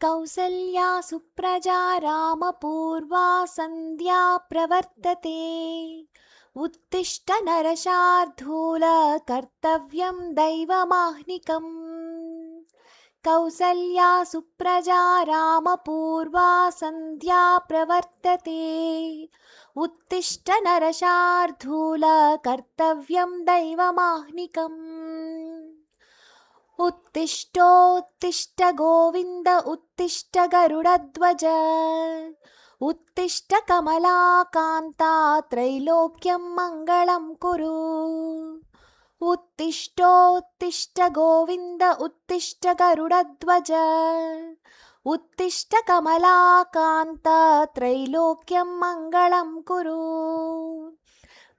कौसल्या सुप्रजा रामपूर्वा सन्ध्या प्रवर्तते। उत्तिष्ठ नरशार्दूल कर्तव्यं दैवमाह्निकम्। कौसल्या सुप्रजा रामपूर्वा सन्ध्या प्रवर्तते। उत्तिष्ठ नरशार्दूल कर्तव्यं दैवमाह्निकम्। उत्तिष्ठोत्तिष्ठ गोविन्द उत्तिष्ठ गरुडध्वज। उत्तिष्ठ कमलाकान्ता त्रैलोक्यं मङ्गलं कुरु। उत्तिष्ठोत्तिष्ठ गोविन्द उत्तिष्ठ गरुडध्वज। उत्तिष्ठ कमलाकान्ता त्रैलोक्यं मङ्गलं कुरु।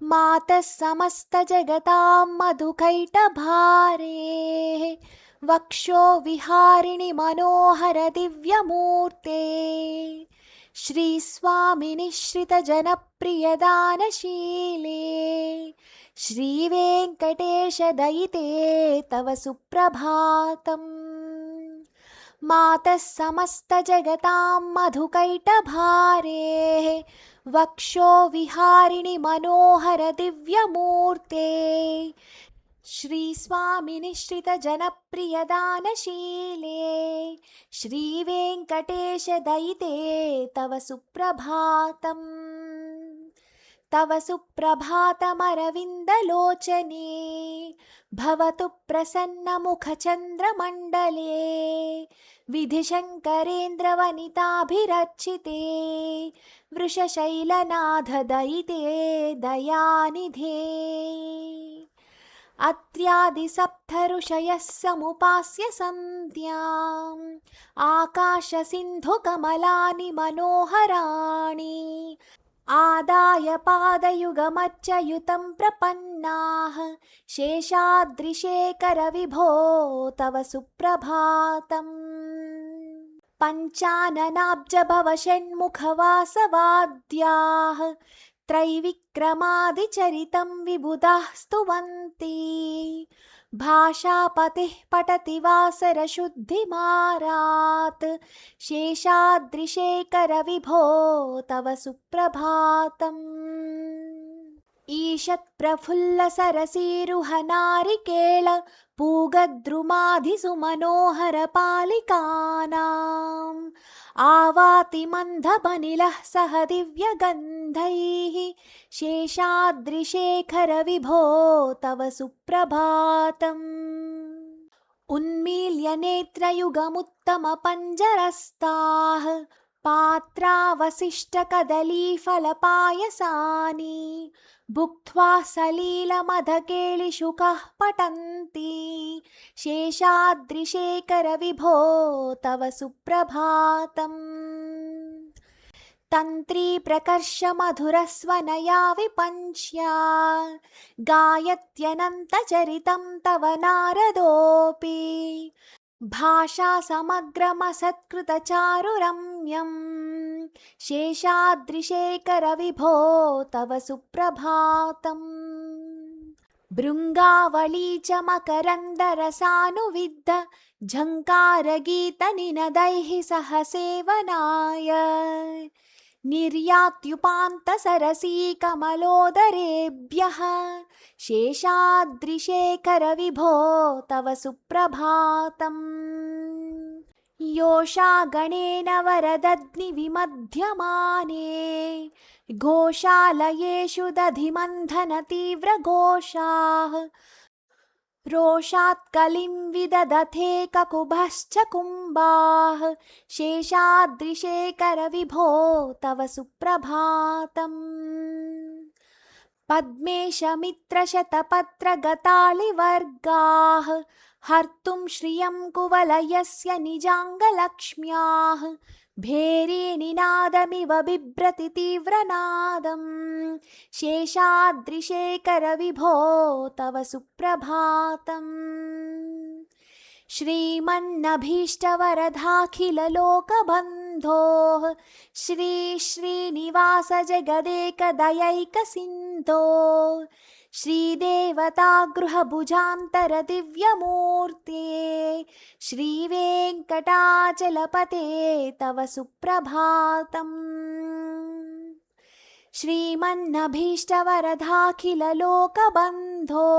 मातः समस्तजगतां मधुकैटभारेः वक्षो विहारिणि मनोहर दिव्यमूर्ते। श्रीस्वामिनिश्रितजनप्रियदानशीले श्रीवेङ्कटेशदयिते तव सुप्रभातम्। मातः समस्तजगतां मधुकैटभारेः वक्षो विहारिणि मनोहर दिव्यमूर्ते। श्रीस्वामिनिश्रितजनप्रियदानशीले श्रीवेङ्कटेशदयिते तव सुप्रभातम्। तव सुप्रभातमरविन्दलोचने भवतु प्रसन्नमुखचन्द्रमण्डले। विधिशङ्करेन्द्रवनिताभिरर्चिते वृषशैलनाथदयिते दयानिधे। अत्र्यादिसप्तऋषयः समुपास्य सन्ध्याम् आकाशसिन्धुकमलानि मनोहराणि। आदाय पादयुगमच्युतं प्रपन्नाः शेषाद्रिशेखर विभो तव सुप्रभातम्। पञ्चाननाब्जभव षण्मुखवासवाद्याः त्रैविक्रमादिचरितं विबुधाः स्तुवन्ति। भाषापतिः पठति वासरशुद्धिमारात् शेषाद्रिशेखर विभो तव सुप्रभातम्। ईषत्प्रफुल्लसरसीरुहनारिकेळ पूगद्रुमाधिसुमनोहरपालिकानाम् आवातिमन्धबनिलः सह दिव्यगन्धैः शेषाद्रिशेखर विभो तव सुप्रभातम्। उन्मील्य नेत्रयुगमुत्तमपञ्जरस्ताः पात्रावसिष्ठकदलीफलपायसानि भुक्त्वा सलीलमधकेलिशुकाः पठन्ति शेषाद्रिशेखर विभो तव सुप्रभातम्। तन्त्री प्रकर्ष मधुरस्वनया विपञ्च्या गायत्यनन्तचरितं तव नारदोऽपि। भाषा समग्रमसत्कृतचारुरम्यं शेषाद्रिशेखर विभो तव सुप्रभातम्। भृङ्गावली च मकरन्दरसानुविद्ध झङ्कारगीतनिनदैः सह सेवनाय निर्यात्युपान्तसरसीकमलोदरेभ्यः शेषाद्रिशेखर विभो तव सुप्रभातम्। योषा गणेन वरदग्निविमध्यमाने घोषालयेषु दधिमन्थनतीव्रघोषाः रोषात् कलिं विदधते ककुभश्च कुम्भाः शेषाद्रिशेखर विभो तव सुप्रभातम्। पद्मेशमित्रशतपत्रगतालिवर्गाः हर्तुं श्रियं कुवलयस्य निजाङ्गलक्ष्म्याः भेरीनिनादमिव बिभ्रति तीव्रनादम् शेषाद्रिशेखर विभो तव सुप्रभातम्। श्रीमन्नभीष्टवरदाखिललोकबन्धोः श्री श्रीनिवास जगदेकदयैकसिन्धो श्रीदेवतागृहभुजान्तरदिव्यमूर्ते श्रीवेङ्कटाचलपते तव सुप्रभातम्। श्रीमन्नभीष्टवरदाखिललोकबन्धो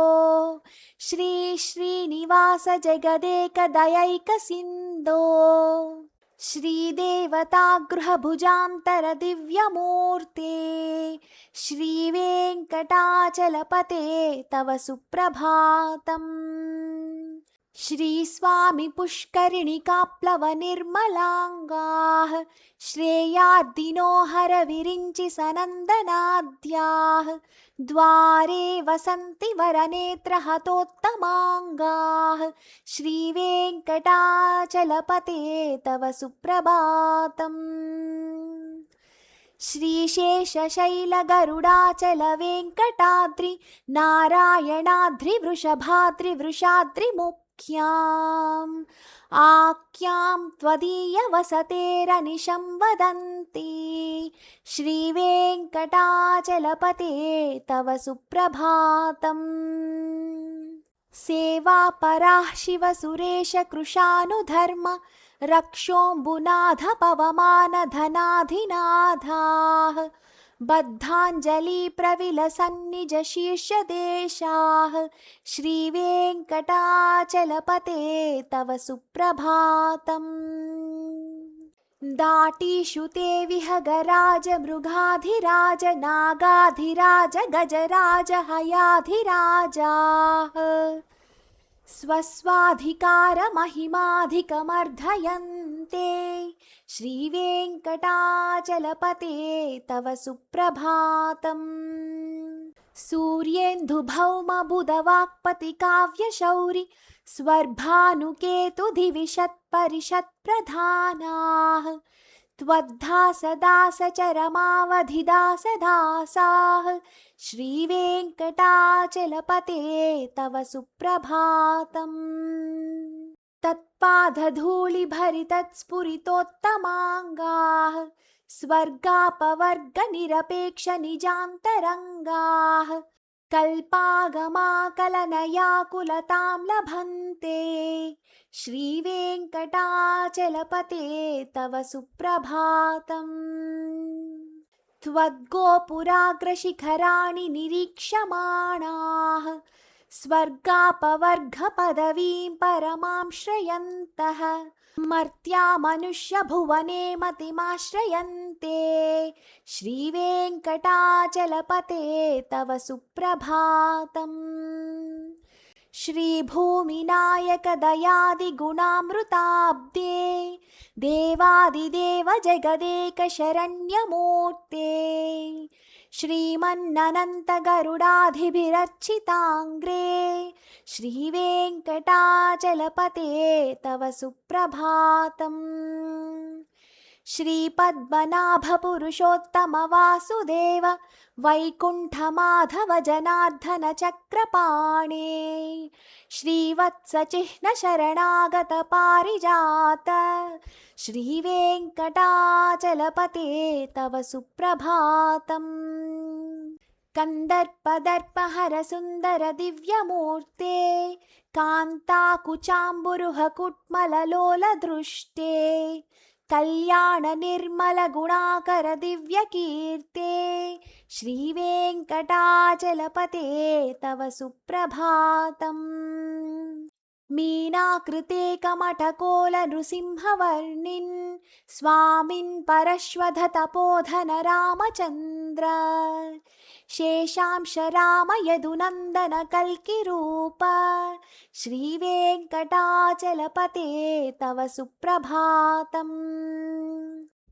श्रीनिवास जगदेकदयैकसिन्धो श्रीदेवतागृहभुजान्तरदिव्यमूर्ते श्रीवेङ्कटाचलपते तव सुप्रभातम्। श्रीस्वामी पुष्करिणिकाप्लवनिर्मलाङ्गाः श्रेयार्दिनो हरविरिञ्चि सनन्दनाद्याः द्वारे वसन्ति वरनेत्रहतोत्तमाङ्गाः श्रीवेङ्कटाचलपते तव सुप्रभातम्। श्रीशेषशैलगरुडाचलवेङ्कटाद्रि नारायणाद्रिवृषभाद्रिवृषाद्रिमुख्याम् आख्यां त्वदीयवसतेरनिशं वदन्ति श्रीवेङ्कटाचलपते तव सुप्रभातम्। सेवापराः शिवसुरेशकृशानुधर्म रक्षोऽम्बुनाथ पवमानधनाधिनाथाः बद्धाञ्जलिप्रविलसन्निजशीर्षदेशाः श्रीवेङ्कटाचलपते तव सुप्रभातम्। दाटीषु ते विहगराजमृगाधिराज नागाधिराज गजराज हयाधिराजाः स्वस्वाधिकारमहिमाधिकमर्धयन्ते श्रीवेङ्कटाचलपते तव सुप्रभातम्। सूर्येन्दुभौमबुधवाक्पतिकाव्यशौरि स्वर्भानुकेतुधिविशत्परिषत्प्रधानाः त्वद्दासदासचरमावधिदासदासाः श्रीवेङ्कटाचलपते तव सुप्रभातम्। तत्पादधूलिभरितत्स्फुरितोत्तमाङ्गाः स्वर्गापवर्गनिरपेक्षनिजान्तरङ्गाः कल्पागमाकलनयाकुलतां लभन्ते श्रीवेङ्कटाचलपते तव सुप्रभातम्। त्वद्गोपुराग्रशिखराणि निरीक्षमाणाः स्वर्गापवर्गपदवीं परमां श्रयन्तः मर्त्यामनुष्यभुवने मतिमाश्रयन्ते श्रीवेङ्कटाचलपते तव सुप्रभातम्। श्रीभूमिनायकदयादिगुणामृताब्दे देवादिदेव जगदेकशरण्यमूर्ते श्रीमन्ननन्तगरुडाधिभिरर्चिताङ्ग्रे श्रीवेङ्कटाचलपते तव सुप्रभातम्। श्रीपद्मनाभपुरुषोत्तमवासुदेव वैकुण्ठमाधव जनार्दन चक्रपाणे श्रीवत्सचिह्नशरणागत पारिजात श्रीवेङ्कटाचलपते तव सुप्रभातम्। कन्दर्पदर्पहर सुन्दर दिव्यमूर्ते कान्ताकुचाम्बुरुहकुट्मललोलदृष्टे कल्याण निर्मल गुणाकर दिव्यकीर्ते श्रीवेङ्कटाचलपते तव सुप्रभातम्। मीनाकृते कमठकोल नृसिंहवर्णिन् स्वामिन् परश्वधतपोधन रामचन्द्र शेषांश राम यदुनन्दन कल्किरूप श्रीवेङ्कटाचलपते तव सुप्रभातम्।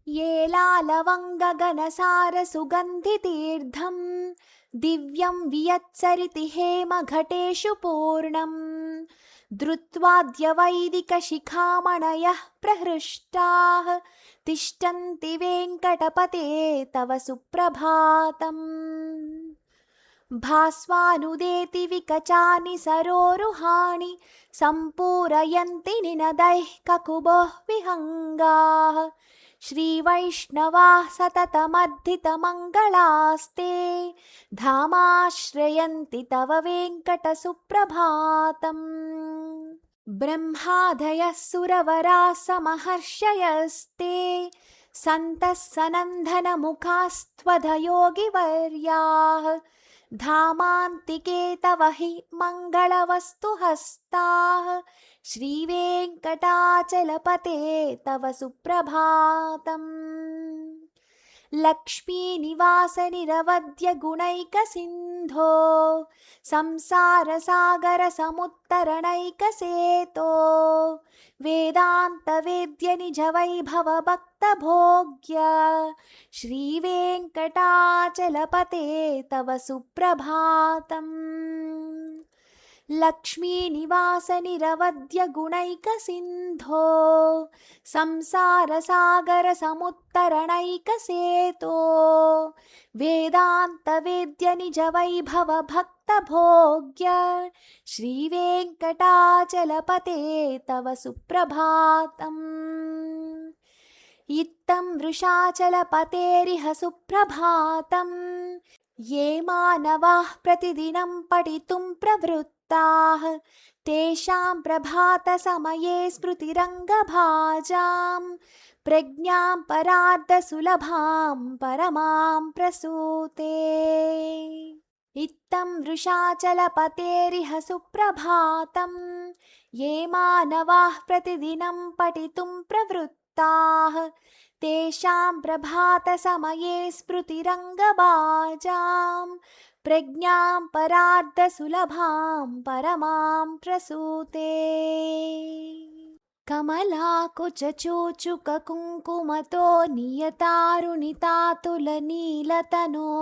ये लालवङ्गगनसार सुगन्धितीर्थं दिव्यं वियत्सरिति हेमघटेषु पूर्णम् धृत्वाद्यवैदिकशिखामणयः प्रहृष्टाः तिष्ठन्ति वेङ्कटपते तव सुप्रभातम्। भास्वानुदेति विकचानि सरोरुहाणि सम्पूरयन्ति निनदैः ककुभोः विहङ्गाः श्रीवैष्णवाः सततमद्धितमङ्गलास्ते धामाश्रयन्ति तव वेङ्कटसुप्रभातम्। ब्रह्मादयः सुरवराः समहर्षयस्ते सन्तः सनन्दनमुखास्त्वधयोगिवर्याः धामान्तिके तव हि मङ्गलवस्तुहस्ताः श्रीवेङ्कटाचलपते तव सुप्रभातम्। लक्ष्मीनिवासनिरवद्यगुणैकसिन्धो संसारसागरसमुत्तरणैकसेतो वेदान्तवेद्यनिजवैभवभक्तभोग्य श्रीवेङ्कटाचलपते तव सुप्रभातम्। लक्ष्मीनिवासनिरवद्यगुणैकसिन्धो संसारसागरसमुत्तरणैकसेतो वेदान्तवेद्यनिजवैभवभक्तभोग्य श्रीवेङ्कटाचलपते तव सुप्रभातम्। इत्थं वृषाचलपतेरिह सुप्रभातम्। ये मानवाः प्रतिदिनं पठितुं प्रवृत्ताः तेषां प्रभातसमये स्मृतिरङ्गभाजां प्रज्ञां परार्धसुलभां परमां प्रसूते। इत्थं वृषाचलपतेरिह सुप्रभातम्। ये मानवाः प्रतिदिनं पठितुं प्रवृत्ताः तेषां प्रभातसमये स्मृतिरङ्गभाजां प्रज्ञां परार्धसुलभां परमां प्रसूते। कमलाकुचचूचुककुङ्कुमतो नियतारुणितातुलनीलतनो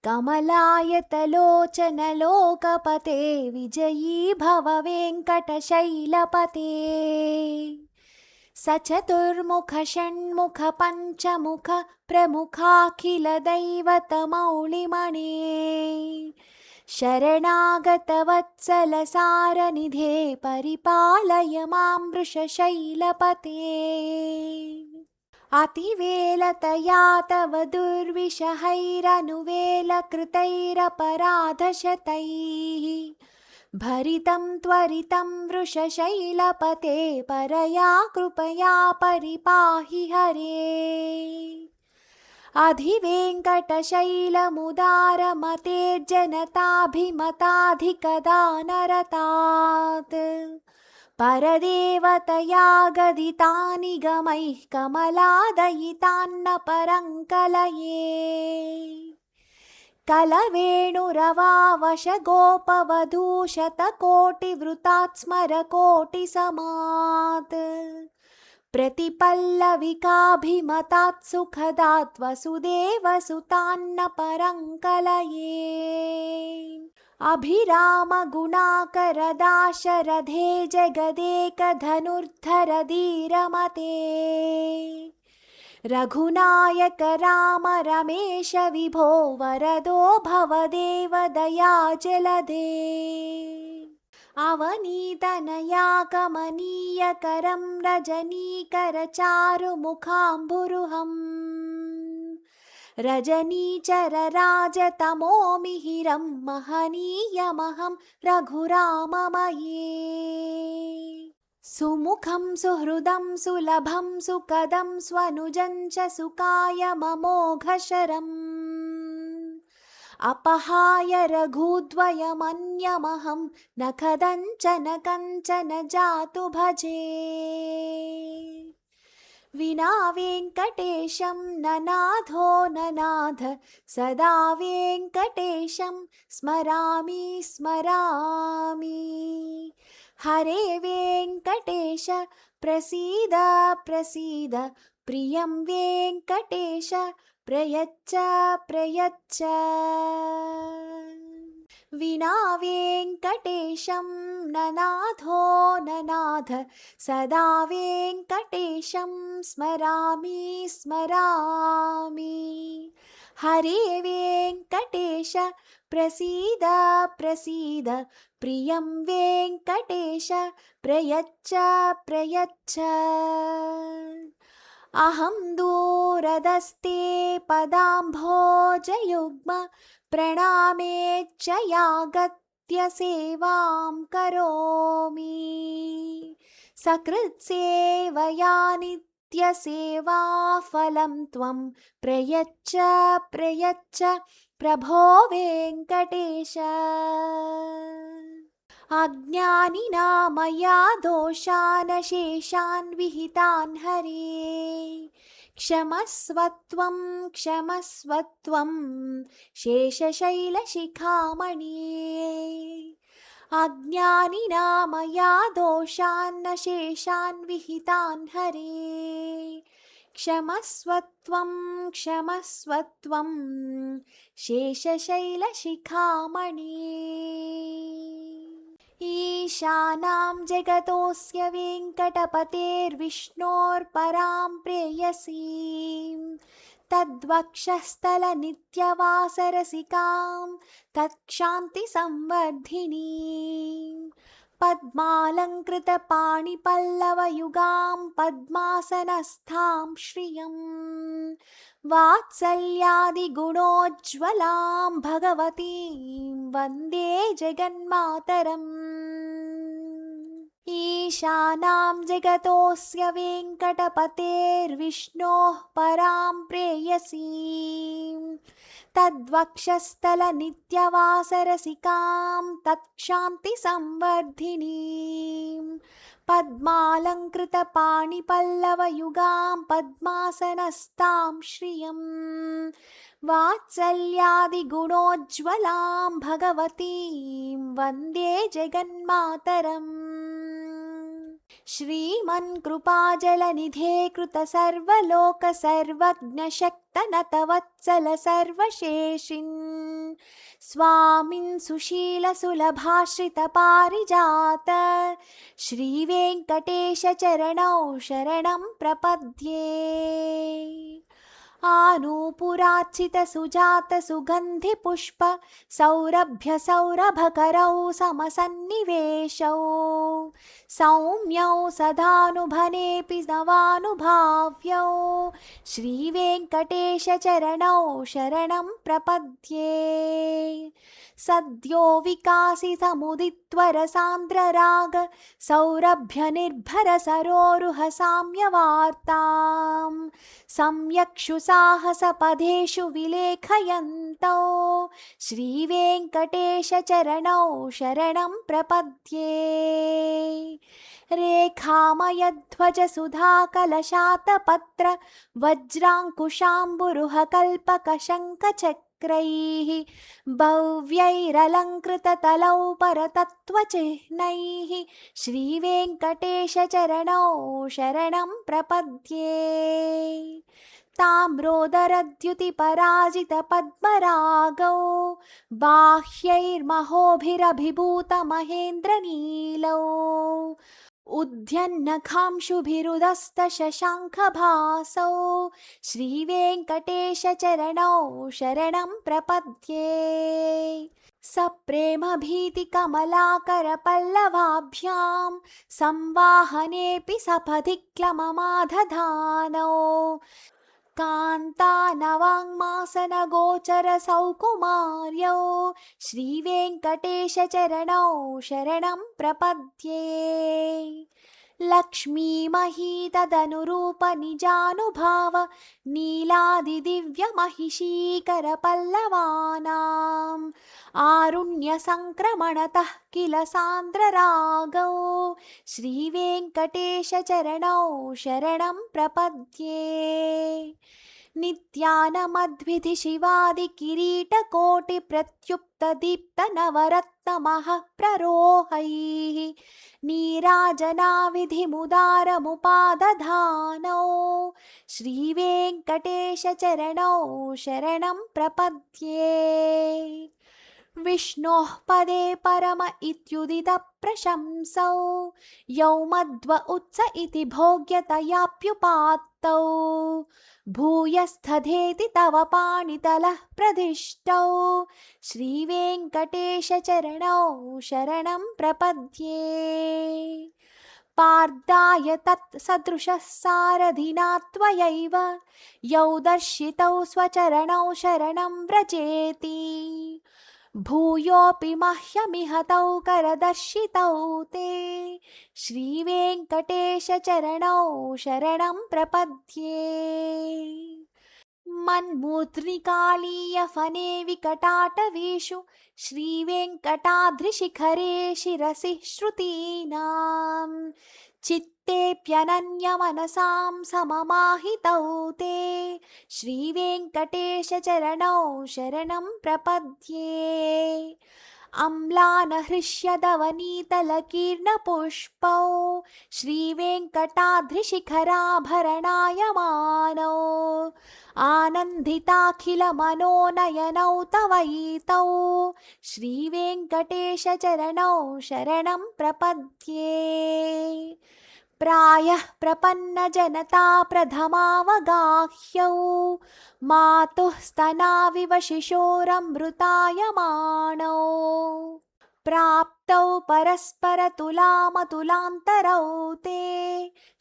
कमलायतलोचनलोकपते विजयी भव वेङ्कटशैलपते। सचतुर्मुख षण्मुख पञ्चमुख प्रमुखाखिलदैवतमौलिमणे शरणागतवत्सलसारनिधे परिपालय मां वृषशैलपते। अतिवेलतया तव दुर्विषहैरनुवेलकृतैरपराधशतैः भरितं त्वरितं वृषशैलपते परया कृपया परिपाहि हरे। अधिवेङ्कटशैलमुदारमते जनताभिमताधिकदानरतात् परदेवतया गदितानि गमैः कमलादयितान्न परङ्कलये। कलवेणुरवावशगोपवधूशतकोटिवृतात् स्मरकोटिसमात् प्रतिपल्लविकाभिमतात् सुखदात् वसुदेवसुतान्न परङ्कलये। अभिरामगुणाकरदाशरथे जगदेकधनुर्धर धीरमते रघुनायक राम रमेश विभो वरदो भवदेव दयाजलदे। अवनीतनया कमनीयकरं रजनीकरचारुमुखाम्बुरुहम् रजनीचरराजतमोमिहिरं महनीयमहं रघुराममये। सुमुखं सुहृदं सुलभं सुखदं स्वनुजं च सुकायममोघशरम् अपहाय रघुद्वयमन्यमहं न कदञ्चन कञ्चन जातु भजे। विना वेङ्कटेशं ननाथो ननाथ सदा वेङ्कटेशं स्मरामि स्मरामि। हरे वेङ्कटेश प्रसीद प्रसीद प्रियं वेङ्कटेश प्रयच्छ प्रयच्छ। विना वेङ्कटेशं ननाथो ननाथ सदा वेङ्कटेशं स्मरामि स्मरामि। हरे वेङ्कटेश प्रसीद प्रसीद प्रियं वेङ्कटेश प्रयच्छ प्रयच्छ। अहं दूरदस्ते पदाम्भोजयुग्म प्रणामेच्च यागत्य सेवां करोमि। सकृत्सेवया नित्यसेवाफलं त्वं प्रयच्छ प्रयच्छ प्रभो वेङ्कटेश। अज्ञानिना मया दोषान् शेषान् विहितान् हरे, क्षमस्वत्वं क्षमस्वत्वं शेषशैलशिखामणि। अज्ञानिना मया दोषान् शेषान् विहितान् हरे, क्षमस्वत्वं क्षमस्वत्वं शेषशैलशिखामणि। ईशानां जगतोऽस्य वेङ्कटपतेर्विष्णोर्परां प्रेयसीं तद्वक्षस्थलनित्यवासरसिकां तत्क्षान्तिसंवर्धिनीं पद्मालङ्कृतपाणिपल्लवयुगां पद्मासनस्थां श्रियं वात्सल्यादिगुणोज्ज्वलां भगवतीं वन्दे जगन्मातरम्। ईशानां जगतोऽस्य वेङ्कटपतेर्विष्णोः परां प्रेयसीं तद्वक्षस्थलनित्यवासरसिकां तत्क्षान्तिसंवर्धिनीं पद्मालङ्कृतपाणिपल्लवयुगां पद्मासनस्थां श्रियं वात्सल्यादिगुणोज्ज्वलां भगवतीं वन्दे जगन्मातरम्। श्रीमन्कृपाजलनिधे कृतसर्वलोकसर्वज्ञशक्तनतवत्सल सर्वशेषिन् स्वामिन् सुशीलसुलभाश्रितपारिजात श्रीवेङ्कटेशचरणौ शरणं प्रपद्ये। आनूपुरार्चितसुजातसुगन्धिपुष्प सौरभ्यसौरभकरौ समसन्निवेशौ सौम्यौ सदानुभनेऽपि नवानुभाव्यौ श्रीवेङ्कटेशचरणौ शरणं प्रपद्ये। सद्यो विकासितमुदित्वरसान्द्रराग सौरभ्यनिर्भरसरोरुह साम्यवार्तां सम्यक्षु साहसपदेषु विलेखयन्तौ श्रीवेङ्कटेशचरणौ शरणं प्रपद्ये। रेखामयध्वजसुधाकलशातपत्र वज्राङ्कुशाम्बुरुहकल्पकशङ्खचक्रैः भव्यैरलङ्कृततलौ परतत्त्वचिह्नैः श्रीवेङ्कटेशचरणौ शरणं प्रपद्ये। ताम्रोदरद्युतिपराजितपद्मरागौ बाह्यैर्महोभिरभिभूतमहेन्द्रनीलौ उद्यन्नखांशुभिरुदस्तशशाङ्खभासौ श्रीवेङ्कटेशचरणौ शरणं प्रपद्ये। सप्रेमभीतिकमलाकरपल्लवाभ्यां संवाहनेऽपि सपदि क्लममादधानौ कान्तानवाङ्मासनगोचरसौकुमार्यौ श्रीवेङ्कटेशचरणौ शरणं प्रपद्ये। लक्ष्मीमहीतदनुरूपनिजानुभाव नीलादिदिव्यमहिषीकरपल्लवानाम् आरुण्यसङ्क्रमणतः किल सान्द्ररागौ श्रीवेङ्कटेशचरणौ शरणं प्रपद्ये। नित्यानमद्विधि शिवादिकिरीटकोटिप्रत्युप्तदीप्तनवरत्नमः प्ररोहैः नीराजनाविधिमुदारमुपादधानौ श्रीवेङ्कटेशचरणौ शरणं प्रपद्ये। विष्णोः पदे परम इत्युदितप्रशंसौ यौ मध्व उत्स इति भोग्यतयाप्युपात्तौ भूयस्थधेति तव पाणितलः प्रदिष्टौ श्रीवेङ्कटेशचरणौ शरणं प्रपद्ये। पार्थाय तत्सदृशः सारथिना त्वयैव यौ दर्शितौ स्वचरणौ शरणं व्रजेति भूयोऽपि मह्यमिह तौ करदर्शितौ ते श्रीवेङ्कटेशचरणौ शरणं प्रपद्ये मन्मूर्ध्निकालीयफने विकटाटवीषु श्रीवेङ्कटाद्रिशिखरे शिरसि श्रुतीनां चित्तेऽप्यनन्यमनसां सममाहितौ ते श्रीवेङ्कटेशचरणौ शरणं प्रपद्ये अम्लानहृष्यदवनीतलकीर्णपुष्पौ श्रीवेङ्कटाद्रिशिखराभरणायमानौ आनन्दिताखिलमनोनयनौ तवैतौ श्रीवेङ्कटेशचरणौ शरणं प्रपद्ये प्रायः प्रपन्नजनता प्रथमावगाह्यौ मातुः स्तनाविव शिशोरमृतायमाणौ प्राप्तौ परस्परतुलामतुलान्तरौ ते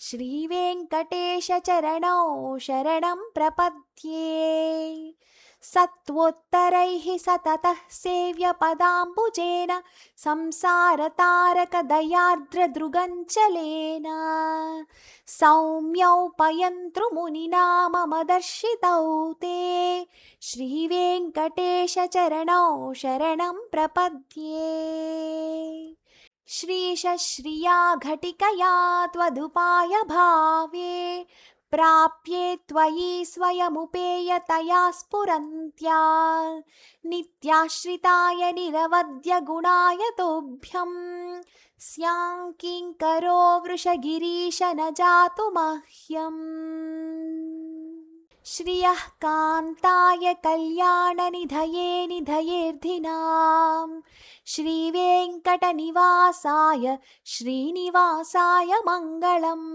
श्रीवेङ्कटेशचरणौ शरणं प्रपद्ये सत्वोत्तरैः सततः सेव्यपदाम्बुजेन संसारतारकदयार्द्रदृगञ्चलेन सौम्यौ पयन्तृमुनिना मम दर्शितौ ते श्रीवेङ्कटेशचरणौ शरणं प्रपद्ये श्रीशश्रिया घटिकया त्वदुपाय भावे प्राप्ये त्वयि स्वयमुपेयतया स्फुरन्त्या नित्याश्रिताय निरवद्यगुणाय तोभ्यं स्यां किङ्करो वृषगिरीश न जातु मह्यम् श्रियः कान्ताय कल्याणनिधये निधयेऽर्धिनां श्रीवेङ्कटनिवासाय श्रीनिवासाय मङ्गलम्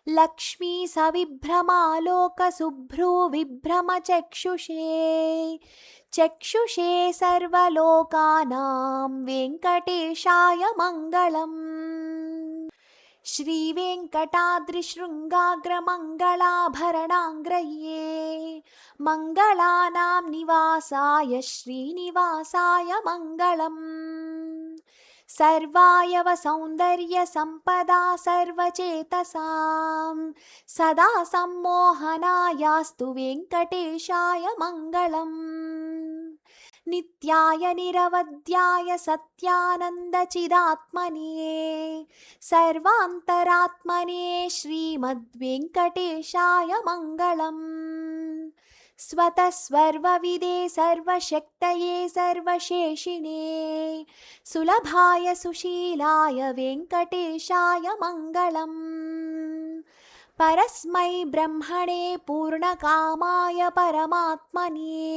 लक्ष्मी सविभ्रमालोकसुभ्रूविभ्रमचक्षुषे चक्षुषे सर्वलोकानां वेङ्कटेशाय मङ्गलम् श्रीवेङ्कटाद्रिशृङ्गाग्रमङ्गलाभरणाङ्ग्रये मङ्गलानां निवासाय श्रीनिवासाय मङ्गलम् सर्वायवसौन्दर्यसम्पदा सर्वचेतसां सदा सम्मोहनायास्तु वेङ्कटेशाय मङ्गलम् नित्याय निरवध्याय सत्यानन्दचिदात्मने सर्वान्तरात्मने श्रीमद्वेङ्कटेशाय मङ्गलम् स्वतः सर्वविदे सर्वशक्तये सर्वशेषिणे सुलभाय सुशीलाय वेङ्कटेशाय मङ्गलम् परस्मै ब्रह्मणे पूर्णकामाय परमात्मने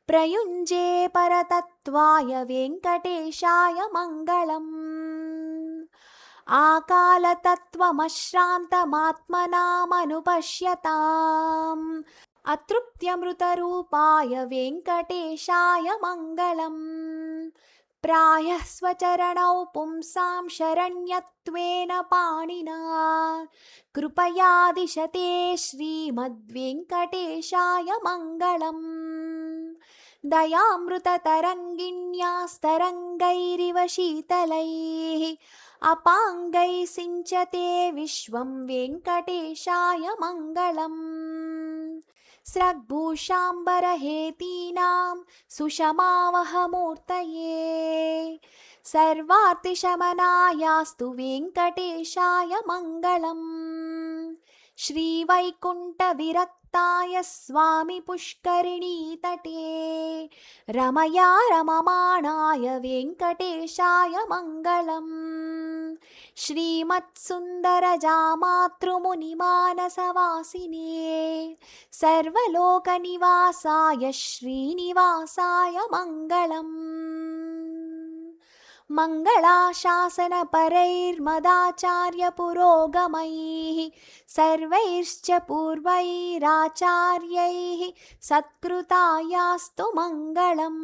प्रयुञ्जे परतत्त्वाय वेङ्कटेशाय मङ्गलम् आकालतत्त्वमश्रान्तमात्मनामनुपश्यताम् अतृप्त्यमृतरूपाय वेङ्कटेशाय मङ्गलम् प्रायः स्वचरणौ पुंसां शरण्यत्वेन पाणिना कृपया दिशते श्रीमद्वेङ्कटेशाय मङ्गलम् दयामृततरङ्गिण्यास्तरङ्गैरिव शीतलैः अपाङ्गैः सिञ्चते विश्वं वेङ्कटेशाय मङ्गलम् स्रग्भूषाम्बरहेतीनां सुषमावहमूर्तये सर्वार्तिशमनायास्तु वेङ्कटेशाय मङ्गलम् श्रीवैकुण्ठविरक्ताय स्वामि पुष्करिणीतटे रमया रममाणाय वेङ्कटेशाय मङ्गलम् श्रीमत्सुन्दरजामातृमुनिमानसवासिने सर्वलोकनिवासाय श्रीनिवासाय मङ्गलम् मङ्गलाशासनपरैर्मदाचार्यपुरोगमैः सर्वैश्च पूर्वैराचार्यैः सत्कृतायास्तु मङ्गलम्।